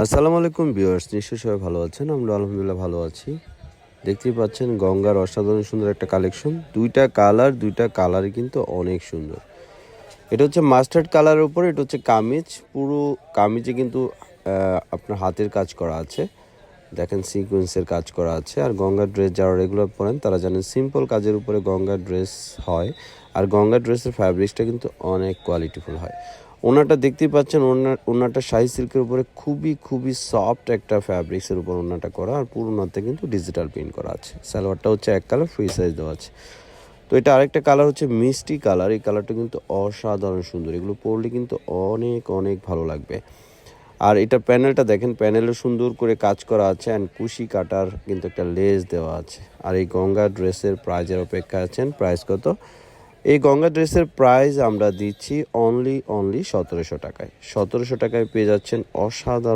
আসসালামু আলাইকুম ভিউয়ার্স, নিশ্চয়ই সবাই ভালো আছেন। আমরা আলহামদুলিল্লাহ ভালো আছি। দেখতেই পাচ্ছেন গঙ্গার অসাধারণ সুন্দর একটা কালেকশন। দুইটা কালারই কিন্তু অনেক সুন্দর। এটা হচ্ছে মাস্টার্ড কালারের উপরে, এটা হচ্ছে কামিজ। পুরো কামিজে কিন্তু আপনার হাতের কাজ করা আছে। দেখেন সিকোয়েন্সের কাজ করা আছে। আর গঙ্গার ড্রেস যারা রেগুলার পরেন তারা জানেন সিম্পল কাজের উপরে গঙ্গার ড্রেস হয়। আর গঙ্গার ড্রেসের ফ্যাব্রিক্সটা কিন্তু অনেক কোয়ালিটিফুল হয়। ওনাটা দেখতেই পাচ্ছেন, ওনাটা শাহি সিল্কের উপরে খুবই সফট একটা ফ্যাব্রিক্সের উপর ওনাটা করা। আর পুরো ওনাতে কিন্তু ডিজিটাল প্রিন্ট করা আছে। সালোয়ারটা হচ্ছে এক কালার, ফ্রি সাইজ দেওয়া আছে। তো এটা আরেকটা কালার হচ্ছে মিষ্টি কালার। এই কালারটা কিন্তু অসাধারণ সুন্দর। এগুলো পরলে কিন্তু অনেক ভালো লাগবে। আর এটা প্যানেলটা দেখেন, প্যানেলে সুন্দর করে কাজ করা আছে অ্যান্ড কুশি কাটার কিন্তু একটা লেস দেওয়া আছে। আর এই গঙ্গা ড্রেসের প্রাইজের অপেক্ষা আছেন। প্রাইস কত? এই গঙ্গা ড্রেসের প্রাইস আমরা দিচ্ছি অনলি 1700 টাকায়। 1700 টাকায় পেয়ে যাচ্ছেন অসাধারণ